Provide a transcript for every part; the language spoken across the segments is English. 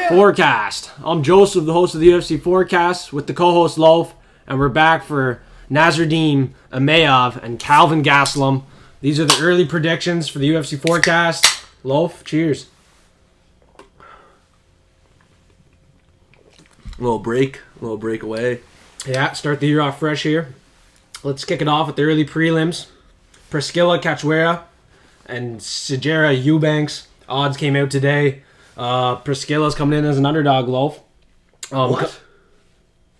Forecast. I'm Joseph, the host of the UFC Forecast, with the co-host Loaf, and we're back for Nascimento, Imavov, and Kelvin Gastelum. These are the early predictions for the UFC Forecast. Loaf, cheers. Little break away. Yeah, start the year off fresh here. Let's kick it off with the early prelims. Priscila, Cachoeira, and Sijara, Eubanks. Odds came out today. Priscila's coming in as an underdog, Loaf. What?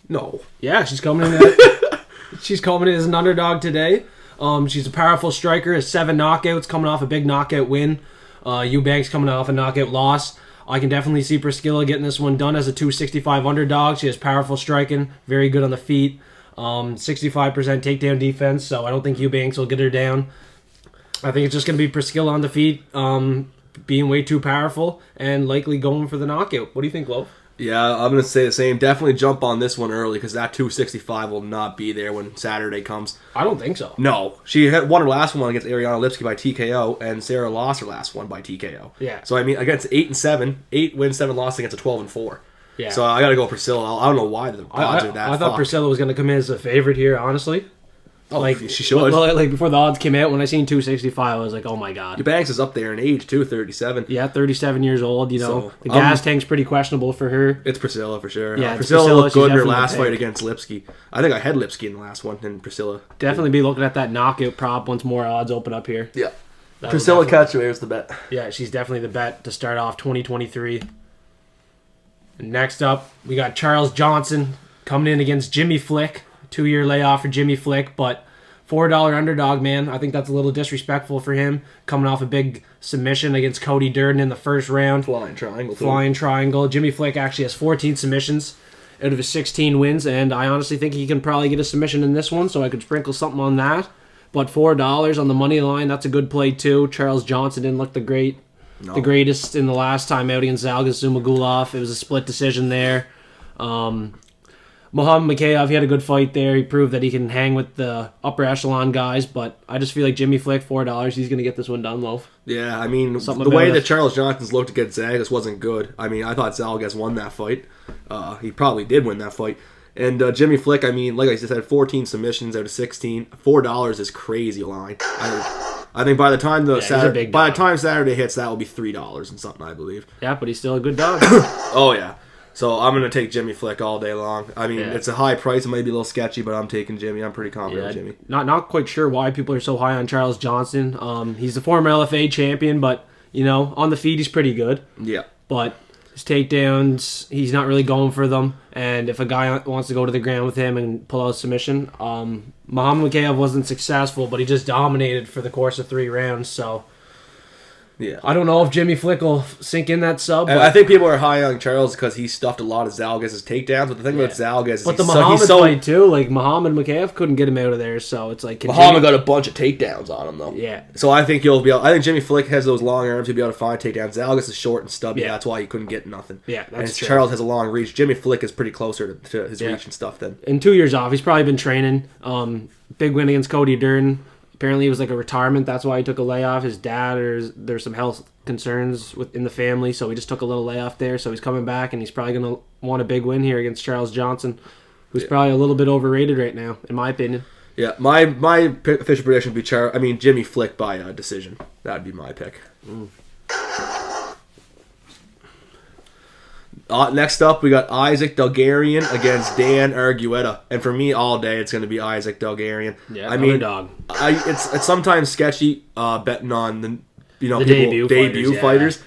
No. Yeah, she's coming in. She's coming in as an underdog today. She's a powerful striker, has 7 knockouts, coming off a big knockout win. Eubanks coming off a knockout loss. I can definitely see Priscila getting this one done as a 265 underdog. She has powerful striking, very good on the feet. 65% takedown defense, so I don't think Eubanks will get her down. I think it's just going to be Priscila on the feet, being way too powerful, and likely going for the knockout. What do you think, Loaf? Yeah, I'm going to say the same. Definitely jump on this one early because that 265 will not be there when Saturday comes. I don't think so. No. She had won her last one against Ariana Lipski by TKO, and Sarah lost her last one by TKO. Yeah. So, I mean, against 8-7, 8 wins, 7 losses against a 12-4. Yeah. So, I got to go Priscilla. I don't know why the odds are that I thought Priscila was going to come in as a favorite here, honestly. Oh, like she should. Like before the odds came out, when I seen 265, I was like, oh my god. Eubanks is up there in age too, 37. Yeah, 37 years old. You know, the gas tank's pretty questionable for her. It's Priscila for sure. Yeah, Priscila looked good in her last fight against Lipski. I think I had Lipski in the last one, and Priscila. Definitely be looking at that knockout prop once more odds open up here. Yeah, Priscila Cachoeira is the bet. Yeah, she's definitely the bet to start off 2023. And next up, we got Charles Johnson coming in against Jimmy Flick. 2-year layoff for Jimmy Flick, but $4 underdog, man. I think that's a little disrespectful for him. Coming off a big submission against Cody Durden in the first round. Flying triangle. Jimmy Flick actually has 14 submissions out of his 16 wins, and I honestly think he can probably get a submission in this one, so I could sprinkle something on that. But $4 on the money line, that's a good play too. Charles Johnson didn't look the greatest in the last time out against Zhalgas Zhumagulov. It was a split decision there. Nurmagomedov, he had a good fight there. He proved that he can hang with the upper echelon guys, but I just feel like Jimmy Flick, $4, he's going to get this one done, Loaf. Yeah, I mean, the way that Charles Johnson's looked against Zhalgas wasn't good. I mean, I thought Zhalgas won that fight. He probably did win that fight. And Jimmy Flick, I mean, like I said, 14 submissions out of 16. $4 is crazy line. I think by the time Saturday hits, that will be $3 and something, I believe. Yeah, but he's still a good dog. Oh, yeah. So I'm going to take Jimmy Flick all day long. I mean, It's a high price. It might be a little sketchy, but I'm taking Jimmy. I'm pretty confident in Jimmy. Not quite sure why people are so high on Charles Johnson. He's the former LFA champion, but, you know, on the feet he's pretty good. Yeah. But his takedowns, he's not really going for them. And if a guy wants to go to the ground with him and pull out a submission, Nurmagomedov wasn't successful, but he just dominated for the course of 3 rounds, so... Yeah, I don't know if Jimmy Flick will sink in that sub. I think people are high on Charles because he stuffed a lot of Zhalgas' takedowns. But the thing about Zhalgas is the Muhammad fight too, like Nurmagomedov couldn't get him out of there, so it's like Muhammad got a bunch of takedowns on him though. Yeah. So I think I think Jimmy Flick has those long arms. He'll be able to find takedowns. Zhalgas is short and stubby. Yeah. That's why he couldn't get nothing. Yeah, that's true. Charles has a long reach. Jimmy Flick is pretty closer to his reach and stuff. Then in 2 years off, he's probably been training. Big win against Cody Durden. Apparently, it was like a retirement. That's why he took a layoff. His dad, there's some health concerns in the family, so he just took a little layoff there. So he's coming back, and he's probably going to want a big win here against Charles Johnson, who's probably a little bit overrated right now, in my opinion. Yeah, my official prediction would be Jimmy Flick by decision. That would be my pick. Next up, we got Isaac Dulgarian against Dan Argueta, and for me, all day it's going to be Isaac Dulgarian. Yeah, I mean, dog. It's sometimes sketchy betting on the debut fighters,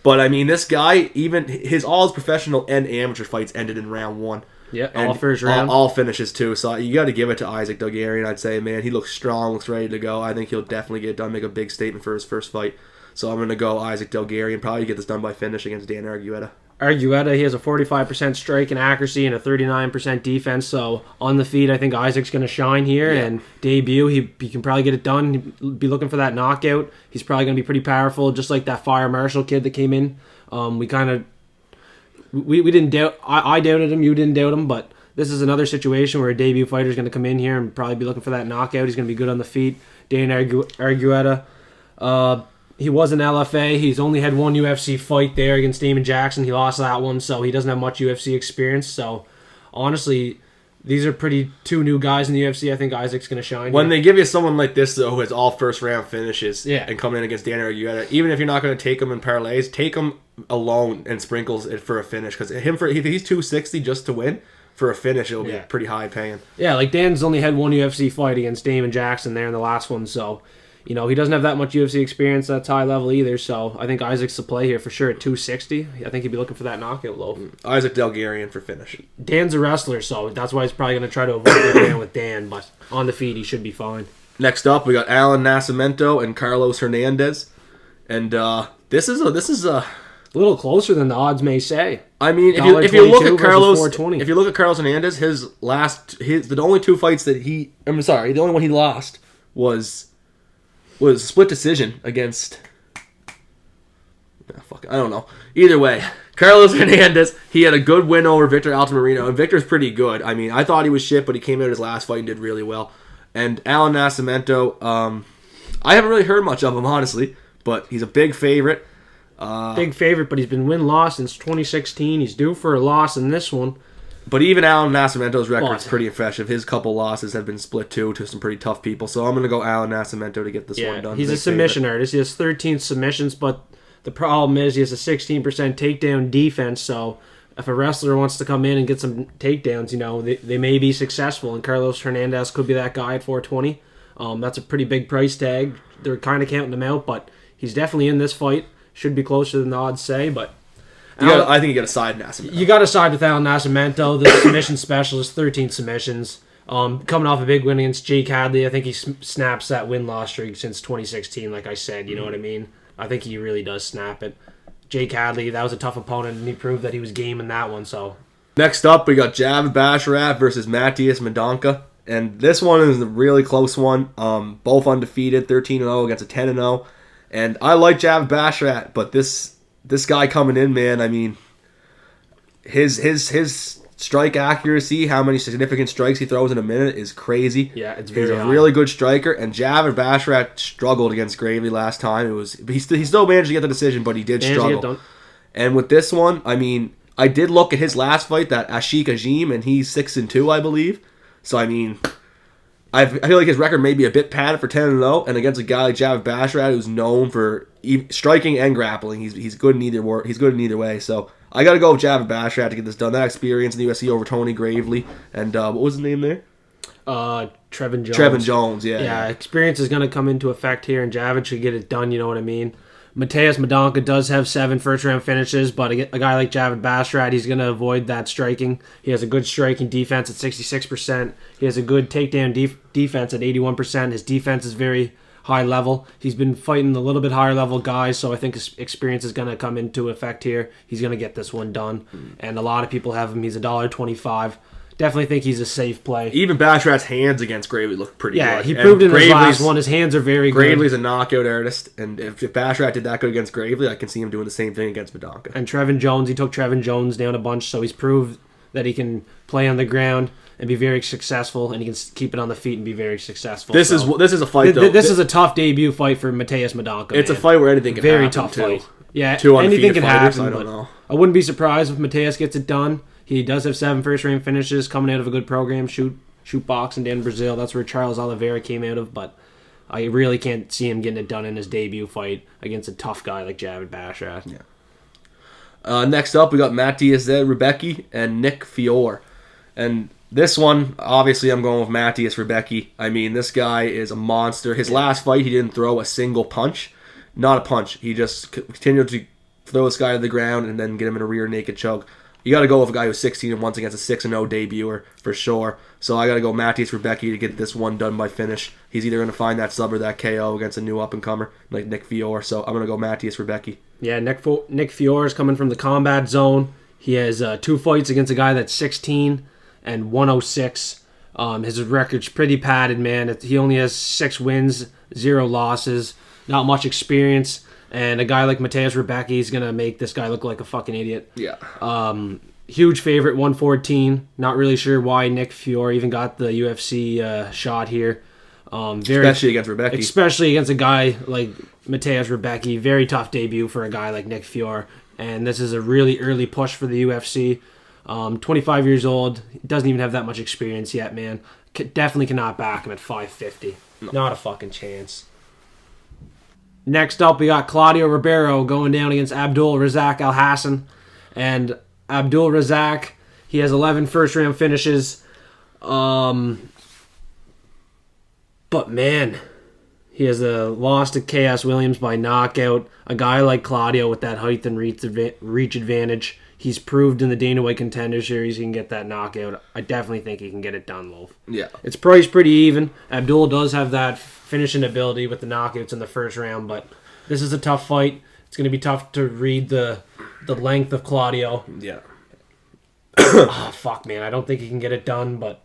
but I mean, this guy, even all his professional and amateur fights ended in round 1. Yeah, all first round, all finishes too. So you got to give it to Isaac Dulgarian. I'd say, man, he looks strong, looks ready to go. I think he'll definitely get it done, make a big statement for his first fight. So I'm going to go Isaac Dulgarian. Probably get this done by finish against Dan Argueta. Argueta, he has a 45% strike and accuracy and a 39% defense. So on the feet, I think Isaac's going to shine here. Yeah. And debut, he can probably get it done. He'll be looking for that knockout. He's probably going to be pretty powerful, just like that Fire Marshall kid that came in. We didn't doubt. I doubted him. You didn't doubt him, but this is another situation where a debut fighter is going to come in here and probably be looking for that knockout. He's going to be good on the feet. Dan Argueta. He was an LFA. He's only had one UFC fight there against Damon Jackson. He lost that one, so he doesn't have much UFC experience. So, honestly, these are two new guys in the UFC. I think Isaac's going to shine. When they give you someone like this, though, who has all first-round finishes Yeah. and come in against Dan Argueta, even if you're not going to take him in parlays, take him alone and sprinkles it for a finish. Because if he's 260 just to win, for a finish, it'll be pretty high paying. Yeah, like Dan's only had one UFC fight against Damon Jackson there in the last one, so he doesn't have that much UFC experience that's high level either. So I think Isaac's the play here for sure at 260. I think he'd be looking for that knockout low. Isaac Dulgarian for finish. Dan's a wrestler, so that's why he's probably going to try to avoid Dan with Dan, but on the feet he should be fine. Next up, we got Allan Nascimento and Carlos Hernandez, and this is a little closer than the odds may say. I mean, if you look at Carlos Hernandez, the only two fights that the only one he lost was a split decision against. I don't know. Either way, Carlos Hernandez, he had a good win over Victor Altamirano, and Victor's pretty good. I mean, I thought he was shit, but he came out his last fight and did really well. And Allan Nascimento, I haven't really heard much of him, honestly, but he's a big favorite. Big favorite, but he's been win-loss since 2016. He's due for a loss in this one. But even Allan Nascimento's record's pretty impressive. His couple losses have been split too to some pretty tough people. So I'm going to go Allan Nascimento to get this one done. He's a submission artist. He has 13 submissions, but the problem is he has a 16% takedown defense. So if a wrestler wants to come in and get some takedowns, they may be successful. And Carlos Hernandez could be that guy at 420. That's a pretty big price tag. They're kind of counting him out, but he's definitely in this fight. Should be closer than the odds say, but I think you got to side Nascimento. You got to side with Allan Nascimento, the submission specialist, 13 submissions. Coming off a big win against Jake Hadley, I think he snaps that win-loss streak since 2016, like I said, you know what I mean? I think he really does snap it. Jake Hadley, that was a tough opponent, and he proved that he was game in that one. So next up, we got Javid Basharat versus Mateus Mendonca, and this one is a really close one. Both undefeated, 13-0 against a 10-0. And I like Javid Basharat, but this guy coming in, man, I mean, his strike accuracy, how many significant strikes he throws in a minute is crazy. Yeah, it's very He's a high. really good striker, and Javid Basharat struggled against Gravely last time. He still managed to get the decision, but he did struggle. And with this one, I mean, I did look at his last fight, that Ashik Ajim, and he's 6-2, I believe. So I mean, I feel like his record may be a bit padded for 10-0, and against a guy like Javid Basharat, who's known for striking and grappling, he's good in either He's good in either way. So I got to go with Javid Basharat to get this done. That experience in the UFC over Tony Gravely, and what was his name there? Trevin Jones. Trevin Jones, yeah. Yeah, experience is going to come into effect here, and Javid should get it done. You know what I mean? Mateus Mendonca does have 7 first-round finishes, but a guy like Javid Basharat, he's going to avoid that striking. He has a good striking defense at 66%. He has a good takedown defense at 81%. His defense is very high level. He's been fighting a little bit higher level guys, so I think his experience is going to come into effect here. He's going to get this one done, and a lot of people have him. He's $1.25. Definitely think he's a safe play. Even Basharat's hands against Gravely look pretty good. Yeah, he proved in his last one. His hands are very good. Gravely's a knockout artist, and if Basharat did that good against Gravely, I can see him doing the same thing against Mendonca. And Trevin Jones, he took Trevin Jones down a bunch, so he's proved that he can play on the ground and be very successful, and he can keep it on the feet and be very successful. This is a fight, though. This is a tough debut fight for Mateus Mendonca. It's a fight where anything can happen. Very tough fight. Yeah, anything can happen. I don't know. I wouldn't be surprised if Mateus gets it done. He does have 7 first-round finishes coming out of a good program, shoot boxing down in Brazil. That's where Charles Oliveira came out of, but I really can't see him getting it done in his debut fight against a tough guy like Javid Basharat. Yeah. Next up, we got Mateus Rebecki and Nick Fiore. And this one, obviously, I'm going with Mateus Rebecki. I mean, this guy is a monster. His last fight, he didn't throw a single punch. Not a punch. He just continued to throw this guy to the ground and then get him in a rear naked choke. You got to go with a guy who's 16-1 against a 6-0 debuter for sure. So I got to go Mateus Rebecki to get this one done by finish. He's either going to find that sub or that KO against a new up-and-comer like Nick Fiore. So I'm going to go Mateus Rebecki. Yeah, Nick Fiore is coming from the combat zone. He has 2 fights against a guy that's 16 and 106. His record's pretty padded, man. He only has 6 wins, 0 losses, not much experience. And a guy like Mateus Rebecki is going to make this guy look like a fucking idiot. Yeah. Huge favorite, 114. Not really sure why Nick Fiore even got the UFC shot here. Especially against Rebecki. Especially against a guy like Mateus Rebecki. Very tough debut for a guy like Nick Fiore. And this is a really early push for the UFC. 25 years old. Doesn't even have that much experience yet, man. Definitely cannot back him at 550. No. Not a fucking chance. Next up, we got Claudio Ribeiro going down against Abdul Razak Alhassan. And Abdul Razak, he has 11 first-round finishes. But, man, he has a loss to Chaos Williams by knockout. A guy like Claudio with that height and reach advantage. He's proved in the Dana White Contender Series he can get that knockout. I definitely think he can get it done, Loaf. Yeah. It's priced pretty even. Abdul does have that finishing ability with the knockouts in the first round, but this is a tough fight. It's going to be tough to read the length of Claudio. Yeah. Oh, fuck, man. I don't think he can get it done, but...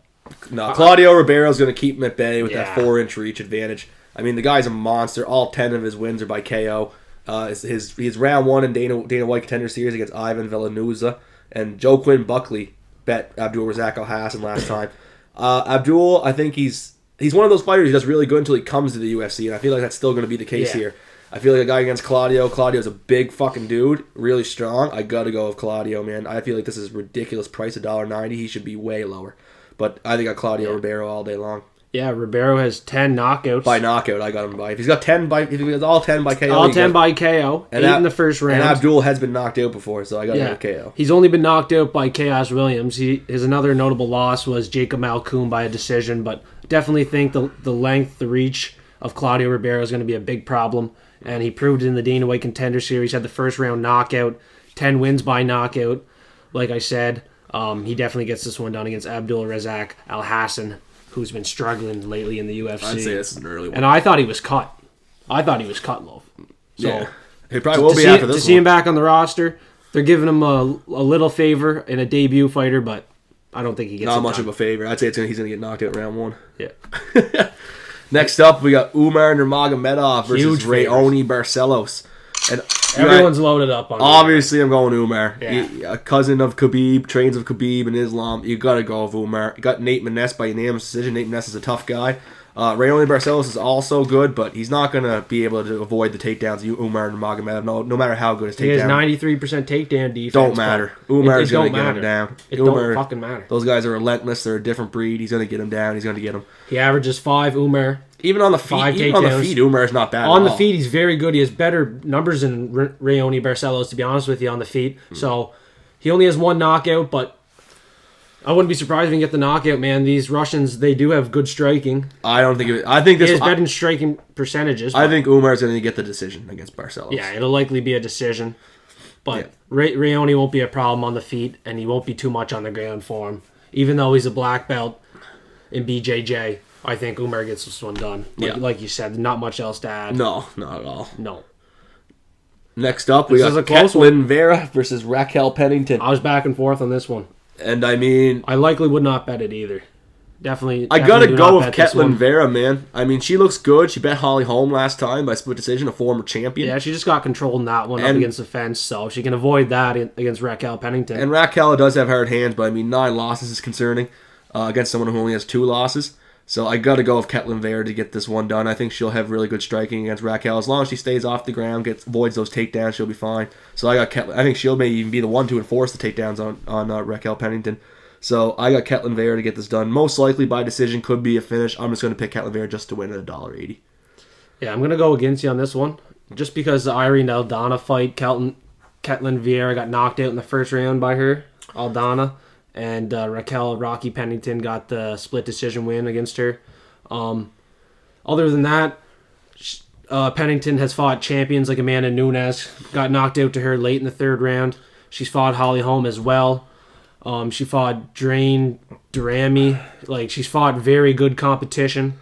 No, Claudio Ribeiro's going to keep him at bay with that 4-inch reach advantage. I mean, the guy's a monster. All 10 of his wins are by KO. His round 1 in Dana White Contender Series against Ivan Villanueva. And Joe Quinn Buckley bet Abdul Razak Alhassan last time. Abdul, I think he's one of those fighters who does really good until he comes to the UFC, and I feel like that's still going to be the case here. I feel like a guy against Claudio. Claudio's a big fucking dude, really strong. I got to go with Claudio, man. I feel like this is a ridiculous price, $1.90. He should be way lower. But I think I got Claudio Ribeiro all day long. Yeah, Ribeiro has 10 knockouts. By knockout, I got him by. If he's got 10 by, if he has all 10 by KO, all 10 by KO, and 8 in the first round. And Abdul has been knocked out before, so I got him with KO. He's only been knocked out by Chaos Williams. His another notable loss was Jacob Malkoun by a decision, but definitely think the length, the reach of Claudio Ribeiro is going to be a big problem, and he proved it in the Dana White Contender Series. Had the first round knockout, 10 wins by knockout. Like I said, he definitely gets this one done against Abdul Razak Alhassan, who's been struggling lately in the UFC. I'd say this is an early one. And I thought he was cut. Low. So yeah. He probably will be after this one. To see him back on the roster, they're giving him a little favor in a debut fighter, but I don't think he gets Not it much done. of a favor. I'd say he's going to get knocked out round 1. Yeah. Next up, we got Umar Nurmagomedov versus Raoni Barcelos. And everyone's loaded up on obviously, I'm going Umar. Yeah. A cousin of Khabib, trains of Khabib in Islam. You got to go with Umar. You got Nate Maness by unanimous decision. Nate Maness is a tough guy. Raoni Barcelos is also good, but he's not going to be able to avoid the takedowns of Umar Nurmagomedov, no matter how good his takedown. He has 93% takedown defense. Don't matter. Umar is going to get him down. Don't fucking matter. Those guys are relentless. They're a different breed. He's going to get him down. He's going to get him. He averages 5, Umar. Even on the feet, Umar is not bad on at the all. feet, he's very good. He has better numbers than Raoni Barcelos, to be honest with you, on the feet. So he only has 1 knockout, but I wouldn't be surprised if he can get the knockout, man. These Russians, they do have good striking. I don't think I think this is better in striking percentages. I think Umar's going to get the decision against Barcelos. Yeah, it'll likely be a decision. But Raoni won't be a problem on the feet, and he won't be too much on the ground for him. Even though he's a black belt in BJJ, I think Umar gets this one done. Like you said, not much else to add. No, not at all. No. Next up, we got Ketlen Vera versus Raquel Pennington. I was back and forth on this one. And I mean... I likely would not bet it either. Definitely I got to go with Ketlen Vera, man. I mean, she looks good. She bet Holly Holm last time by split decision, a former champion. Yeah, she just got controlled in that one up against the fence, so she can avoid that against Raquel Pennington. And Raquel does have hard hands, but I mean, 9 losses is concerning against someone who only has 2 losses. So I got to go with Ketlen Vera to get this one done. I think she'll have really good striking against Raquel. As long as she stays off the ground, avoids those takedowns, she'll be fine. So I got Ketlen. I think she'll maybe even be the one to enforce the takedowns on Raquel Pennington. So I got Ketlen Vera to get this done. Most likely by decision, could be a finish. I'm just going to pick Ketlen Vera just to win at $1.80. Yeah, I'm going to go against you on this one. Just because the Irene Aldana fight, Ketlen Vera got knocked out in the first round by her, Aldana. And Raquel Rocky Pennington got the split decision win against her. Other than that, Pennington has fought champions like Amanda Nunes. Got knocked out to her late in the 3rd round. She's fought Holly Holm as well. She fought Drain Durami. She's fought very good competition.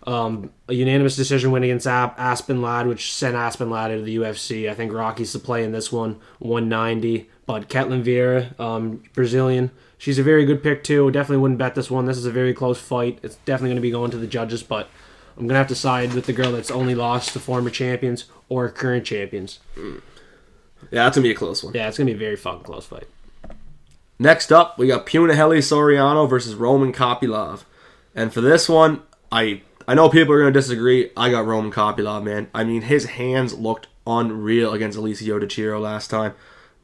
A unanimous decision win against Aspen Ladd, which sent Aspen Ladd out of the UFC. I think Rocky's the play in this one, 190. But Ketlen Vera, Brazilian, she's a very good pick too. Definitely wouldn't bet this one. This is a very close fight. It's definitely going to be going to the judges, but I'm going to have to side with the girl that's only lost to former champions or current champions. Yeah, that's going to be a close one. Yeah, it's going to be a very fucking close fight. Next up, we got Punahele Soriano versus Roman Kopylov. And for this one, I I know people are going to disagree. I got Roman Kopylov, man. I mean, his hands looked unreal against Alessio Di Chiro last time.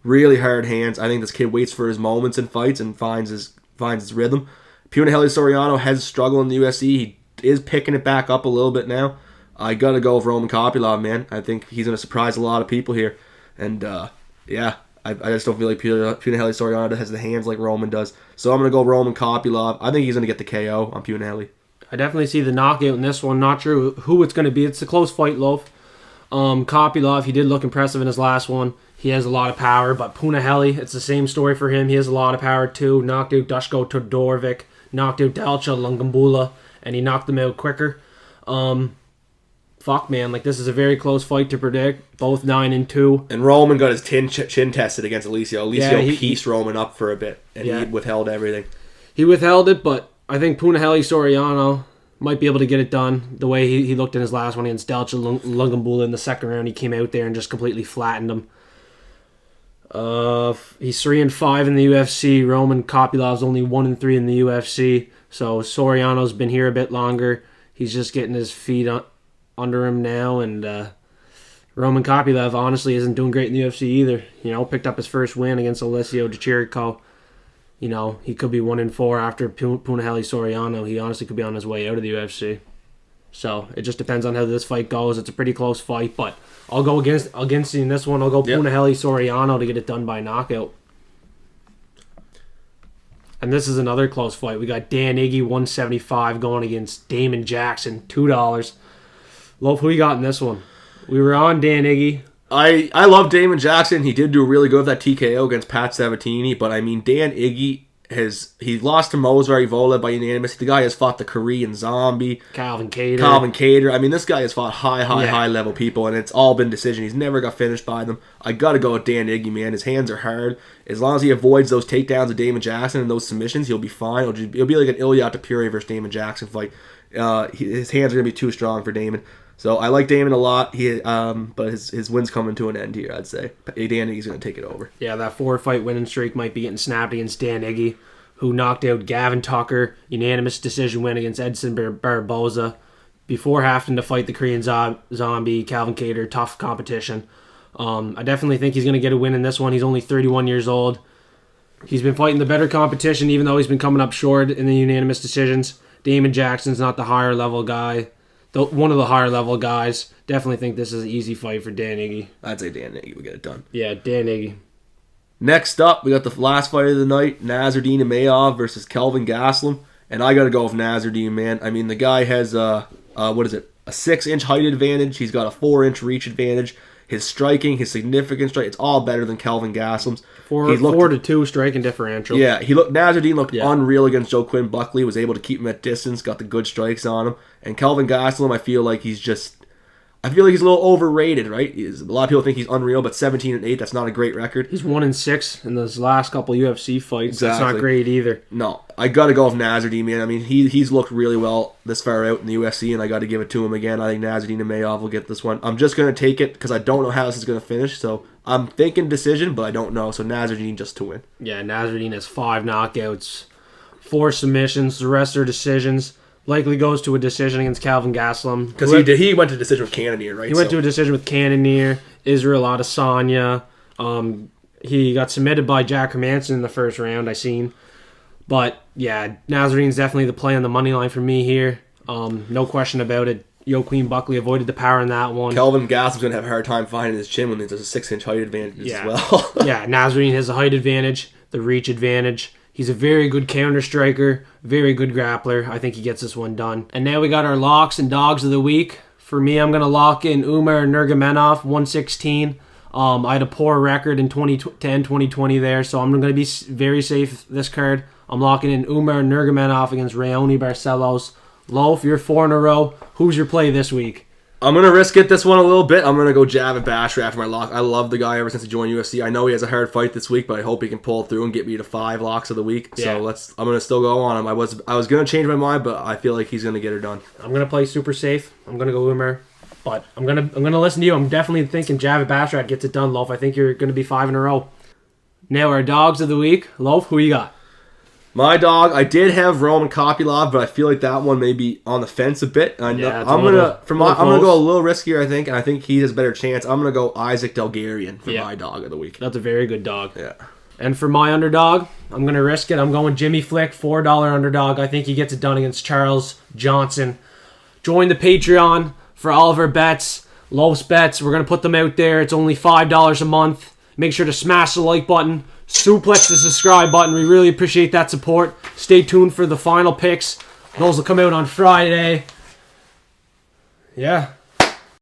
Really hard hands. I think this kid waits for his moments in fights and finds his rhythm. Punahele Soriano has struggled in the UFC. He is picking it back up a little bit now. I got to go with Roman Kopylov, man. I think he's going to surprise a lot of people here. And, yeah, I just don't feel like Punahele Soriano has the hands like Roman does. So I'm going to go Roman Kopylov. I think he's going to get the KO on Punahele. I definitely see the knockout in this one. Not sure who it's going to be. It's a close fight, Loaf. Kopylov, he did look impressive in his last one. He has a lot of power, but Punahele, it's the same story for him. He has a lot of power too. Knocked out Dushko Todorovic, knocked out Dalcha Lungambula, and he knocked them out quicker. Fuck, man, like this is a very close fight to predict. Both 9-2. And Roman got his chin tested against Alessio. He pieced Roman up for a bit, and he withheld everything. He withheld it, but I think Punahele Soriano might be able to get it done. The way he looked in his last one against Dalcha Lungambula in the second round, he came out there and just completely flattened him. He's 3-5 in the UFC. Roman Kopylov's only 1-3 in the UFC. So Soriano's been here a bit longer. He's just getting his feet under him now, and Roman Kopylov honestly isn't doing great in the UFC either. You know, picked up his first win against Alessio Di Chirico. You know, he could be 1-4 after Punahele Soriano. He honestly could be on his way out of the UFC. So it just depends on how this fight goes. It's a pretty close fight, but I'll go against you in this one. I'll go Punahele Soriano to get it done by knockout. And this is another close fight. We got Dan Iggy 175 going against Damon Jackson $2. Loaf, who you got in this one? We were on Dan Iggy. I love Damon Jackson. He did do really good with that TKO against Pat Sabatini, but I mean Dan Iggy he lost to Mozart Evola by unanimous. The guy has fought the Korean Zombie, Calvin Kattar. I mean, this guy has fought high level people, and it's all been decision. He's never got finished by them. I gotta go with Dan Iggy, man. His hands are hard. As long as he avoids those takedowns of Damon Jackson and those submissions, he'll be fine. It'll be like an Ilya Tapire versus Damon Jackson fight. His hands are gonna be too strong for Damon. So I like Damon a lot. But his win's coming to an end here, I'd say. Dan Iggy's going to take it over. Yeah, that 4-fight winning streak might be getting snapped against Dan Iggy, who knocked out Gavin Tucker, unanimous decision win against Edson Barboza, before having to fight the Korean Zombie, Calvin Kattar, tough competition. I definitely think he's going to get a win in this one. He's only 31 years old. He's been fighting the better competition, even though he's been coming up short in the unanimous decisions. Damon Jackson's not the higher level guy. One of the higher level guys. Definitely think this is an easy fight for Dan Iggy. I'd say Dan Iggy will get it done. Yeah, Dan Iggy. Next up, we got the last fight of the night, Nasruddin Imavov versus Kelvin Gastelum. And I got to go with Nasruddin, man. I mean, the guy has, a 6-inch height advantage. He's got a 4-inch reach advantage. His striking, his significant strike, it's all better than Kelvin Gastelum's. 4-2 striking differential. Yeah, Nasruddin looked unreal against Joe Quinn Buckley, was able to keep him at distance, got the good strikes on him. And Kelvin Gastelum, I feel like he's a little overrated, right? A lot of people think he's unreal, but 17-8, that's not a great record. He's 1-6 in those last couple UFC fights. Exactly. That's not great either. No, I got to go with Nasruddin, man. I mean, he's looked really well this far out in the UFC, and I got to give it to him again. I think Nasruddin Imavov will get this one. I'm just going to take it because I don't know how this is going to finish, so I'm thinking decision, but I don't know. So Nasruddin just to win. Yeah, Nasruddin has 5 knockouts, 4 submissions. The rest are decisions. Likely goes to a decision against Kelvin Gastelum. Because he went to a decision with Cannonier, right? He went to a decision with Cannonier, Israel Adesanya. He got submitted by Jack Hermanson in the first round, I seen. But, yeah, Nasruddin's definitely the play on the money line for me here. No question about it. Joaquin Buckley avoided the power in that one. Kelvin Gastelum's going to have a hard time finding his chin when there's a 6-inch height advantage as well. Yeah, Nasruddin has the height advantage, the reach advantage. He's a very good counter striker, very good grappler. I think he gets this one done. And now we got our locks and dogs of the week. For me, I'm going to lock in Umar Nurmagomedov, 116. I had a poor record in 2010, 2020 there, so I'm going to be very safe this card. I'm locking in Umar Nurmagomedov against Raoni Barcelos. Loaf, you're 4 in a row. Who's your play this week? I'm going to risk it this one a little bit. I'm going to go Javid Basharat for my lock. I love the guy ever since he joined UFC. I know he has a hard fight this week, but I hope he can pull through and get me to 5 locks of the week. Yeah. So I'm going to still go on him. I was going to change my mind, but I feel like he's going to get her done. I'm going to play super safe. I'm going to go Umar, but I'm going to listen to you. I'm definitely thinking Javid Basharat gets it done, Loaf. I think you're going to be 5 in a row. Now our dogs of the week. Loaf, who you got? My dog, I did have Roman Kopylov, but I feel like that one may be on the fence a bit. I'm gonna go a little riskier, I think, and I think he has a better chance. I'm gonna go Isaac Dulgarian for my dog of the week. That's a very good dog. Yeah. And for my underdog, I'm gonna risk it. I'm going Jimmy Flick, $4 underdog. I think he gets it done against Charles Johnson. Join the Patreon for all of our bets, lowest bets. We're gonna put them out there. It's only $5 a month. Make sure to smash the like button. Suplex the subscribe button. We really appreciate that support. Stay tuned for the final picks. Those will come out on Friday. Yeah.